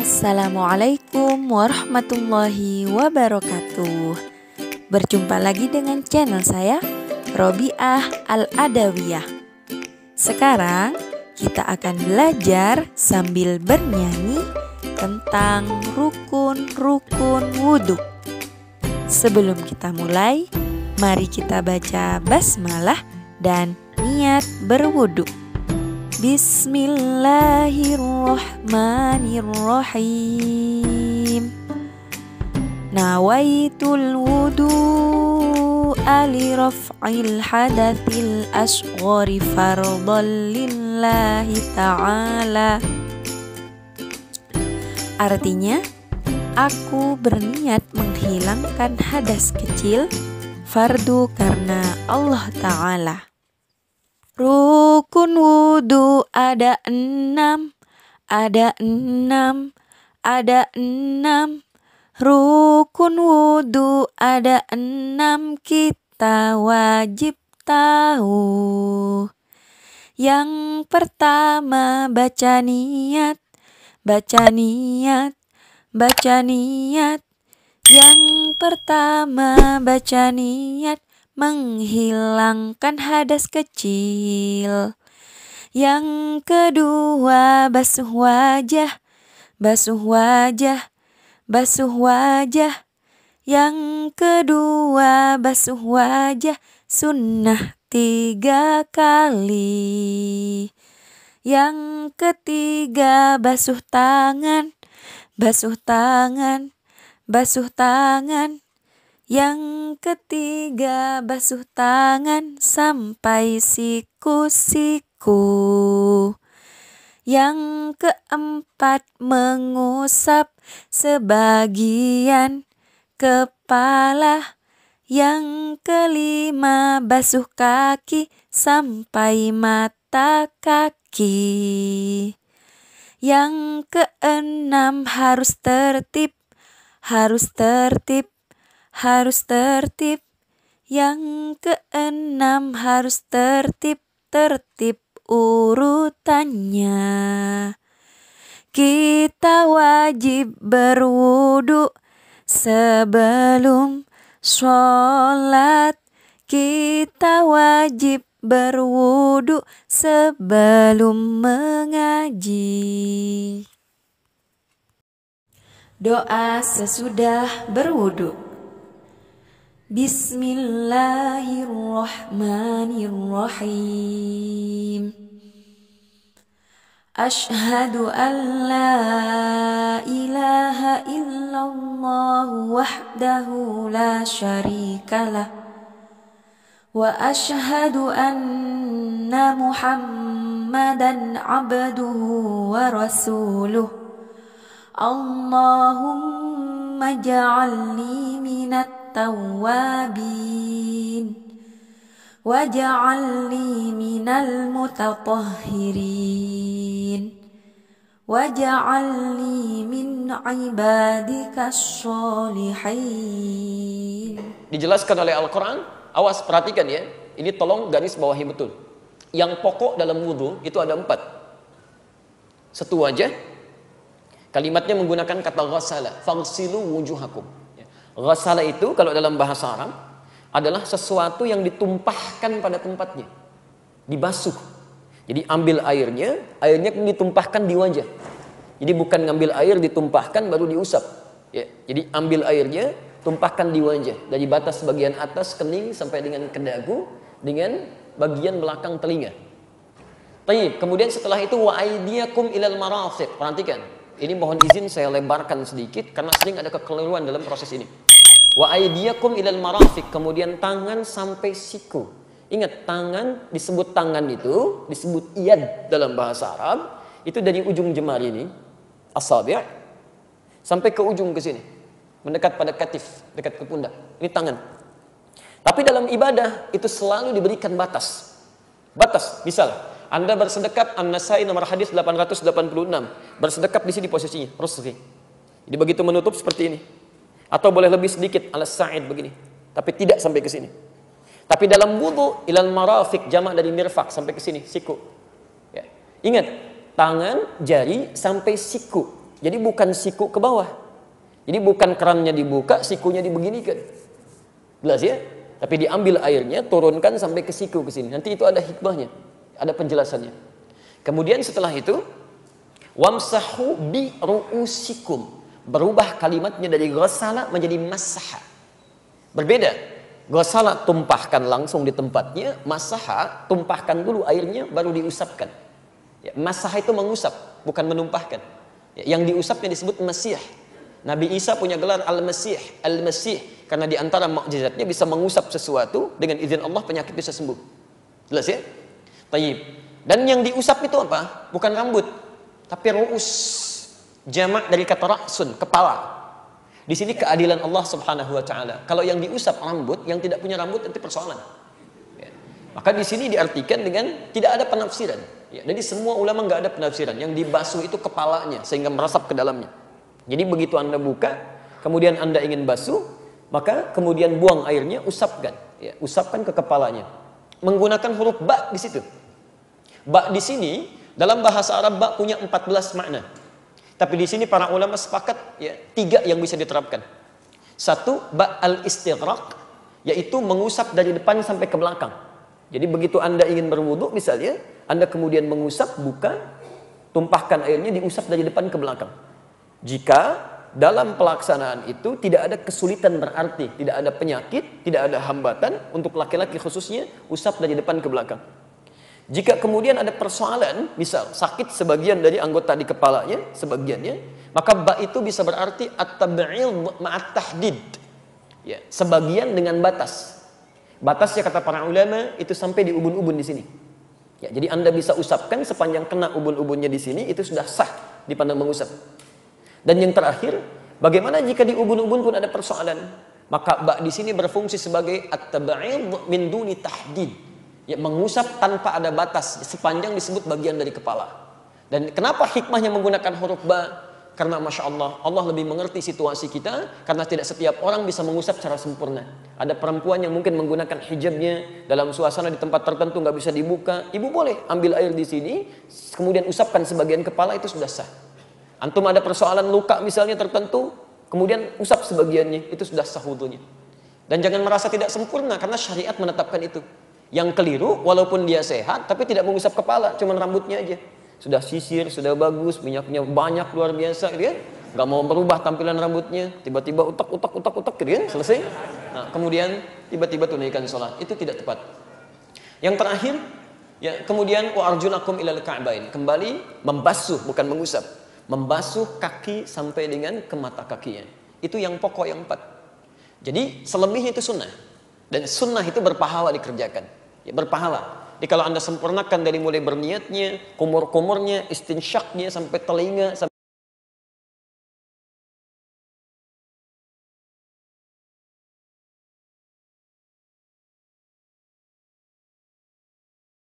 Assalamualaikum warahmatullahi wabarakatuh. Berjumpa lagi dengan channel saya, Robiah Al-Adawiyah. Sekarang kita akan belajar sambil bernyanyi tentang rukun-rukun wudhu. Sebelum kita mulai, mari kita baca basmalah dan niat berwudhu. Bismillahirrahmanirrahim. Nawaitul wudu'a li raf'il hadatsil asghari fardhan lillahi ta'ala. Artinya, aku berniat menghilangkan hadas kecil fardu karena Allah Ta'ala. Rukun wudhu ada enam. Rukun wudhu ada enam, kita wajib tahu. Yang pertama baca niat. Yang pertama baca niat, menghilangkan hadas kecil. Yang kedua basuh wajah. Yang kedua basuh wajah, sunnah 3 kali. Yang ketiga basuh tangan. Yang ketiga basuh tangan sampai siku-siku. Yang keempat mengusap sebagian kepala. Yang kelima basuh kaki sampai mata kaki. Yang keenam harus tertib. Yang keenam harus tertib urutannya. Kita wajib berwudu sebelum sholat. Kita wajib berwudu sebelum mengaji. Doa sesudah berwudu. Bismillahirrahmanirrahim. Ashhadu an la ilaha illallah wahdahu la syarikalah. Wa ashhadu anna Muhammadan abduhu wa rasuluh. Allahumma ja'alni minat tawwabin waj'alni minal mutatahhirin waj'alni min ibadikas sholihin. Dijelaskan oleh Al-Quran, awas perhatikan ya, ini tolong garis bawahi betul. Yang pokok dalam wudhu itu ada 4. Satu wajah. Kalimatnya menggunakan kata ghassala, faghsilu wujuhakum. Ghassala itu kalau dalam bahasa Arab adalah sesuatu yang ditumpahkan pada tempatnya, dibasuh. Jadi ambil airnya ditumpahkan di wajah. Jadi bukan ngambil air ditumpahkan baru diusap. Ya, jadi ambil airnya, tumpahkan di wajah dari batas bagian atas kening sampai dengan ke dagu dengan bagian belakang telinga. Baik, kemudian setelah itu wa aydiyakum ilal marafiq. Perhatikan. Ini mohon izin saya lebarkan sedikit karena sering ada kekeliruan dalam proses ini. Wa aydiyakum ilal marafiq, kemudian tangan sampai siku. Ingat, tangan disebut tangan itu disebut iyad dalam bahasa Arab, itu dari ujung jemari ini, asabi' sampai ke ujung ke sini. Mendekat pada katif, dekat ke pundak. Ini tangan. Tapi dalam ibadah itu selalu diberikan batas. Misal Anda bersedekap, An-Nasai nomor hadis 886. Bersedekap di sini posisinya, rusfi. Jadi begitu menutup seperti ini. Atau boleh lebih sedikit, al-sa'id begini. Tapi tidak sampai ke sini. Tapi dalam wudu, ilal marafiq, jamak dari mirfaq, sampai ke sini, siku. Ya. Ingat, tangan, jari, sampai siku. Jadi bukan siku ke bawah. Jadi bukan kerannya dibuka, sikunya dibeginikan. Jelas ya? Tapi diambil airnya, turunkan sampai ke siku ke sini. Nanti itu ada hikmahnya, ada penjelasannya. Kemudian setelah itu, wamsahu bi ru'usikum. Berubah kalimatnya dari ghasala menjadi masaha. Berbeda. Ghasala tumpahkan langsung di tempatnya, masaha tumpahkan dulu airnya baru diusapkan. Ya, masaha itu mengusap, bukan menumpahkan. Ya, yang diusapnya disebut masih. Nabi Isa punya gelar Al-Masih, Al-Masih karena di antara mukjizatnya bisa mengusap sesuatu dengan izin Allah penyakit bisa sembuh. Jelas ya? Tayyib. Dan yang diusap itu apa? Bukan rambut, tapi ru'us. Jamak dari kata ra'sun, kepala. Di sini keadilan Allah Subhanahu wa taala. Kalau yang diusap rambut, yang tidak punya rambut itu persoalan. Ya. Maka di sini diartikan dengan tidak ada penafsiran. Ya. Jadi semua ulama nggak ada penafsiran. Yang dibasuh itu kepalanya sehingga meresap ke dalamnya. Jadi begitu Anda buka, kemudian Anda ingin basuh, maka kemudian buang airnya, usapkan. Ya, usapkan ke kepalanya. Menggunakan huruf ba di situ. Ba di sini, dalam bahasa Arab ba punya 14 makna. Tapi di sini para ulama sepakat, ya, 3 yang bisa diterapkan. 1, ba al-istighraq, yaitu mengusap dari depan sampai ke belakang. Jadi begitu Anda ingin berwudu, misalnya, Anda kemudian mengusap, buka, tumpahkan airnya, diusap dari depan ke belakang. Jika dalam pelaksanaan itu tidak ada kesulitan berarti, tidak ada penyakit, tidak ada hambatan, untuk laki-laki khususnya, usap dari depan ke belakang. Jika kemudian ada persoalan, misal sakit sebagian dari anggota di kepalanya, sebagiannya, maka ba itu bisa berarti at-tab'id ma'at tahdid. Ya, sebagian dengan batas. Batasnya kata para ulama itu sampai di ubun-ubun di sini. Ya, jadi Anda bisa usapkan sepanjang kena ubun-ubunnya di sini, itu sudah sah dipandang mengusap. Dan yang terakhir, bagaimana jika di ubun-ubun pun ada persoalan? Maka ba di sini berfungsi sebagai at-tab'id min duni tahdid. Ya, mengusap tanpa ada batas, sepanjang disebut bagian dari kepala. Dan kenapa hikmahnya menggunakan huruf ba? Karena Masya Allah, Allah lebih mengerti situasi kita, karena tidak setiap orang bisa mengusap secara sempurna. Ada perempuan yang mungkin menggunakan hijabnya, dalam suasana di tempat tertentu nggak bisa dibuka. Ibu boleh ambil air di sini, kemudian usapkan sebagian kepala, itu sudah sah. Antum ada persoalan luka misalnya tertentu, kemudian usap sebagiannya, itu sudah sah wudunya. Dan jangan merasa tidak sempurna, karena syariat menetapkan itu. Yang keliru, walaupun dia sehat, tapi tidak mengusap kepala, cuma rambutnya aja. Sudah sisir, sudah bagus, minyaknya banyak, luar biasa, gitu kan? Gak mau merubah tampilan rambutnya, tiba-tiba utak, gitu kan? Selesai. Nah, kemudian tiba-tiba tunaikan sholat, itu tidak tepat. Yang terakhir, ya, kemudian wa arjulakum ilal ka'bain, kembali membasuh, bukan mengusap. Membasuh kaki sampai dengan ke mata kakinya. Itu yang pokok yang 4. Jadi selebihnya itu sunnah. Dan sunnah itu berpahala dikerjakan. Ya, berpahala. Jadi kalau Anda sempurnakan dari mulai berniatnya, kumur-kumurnya, istinsyaknya, sampai telinga,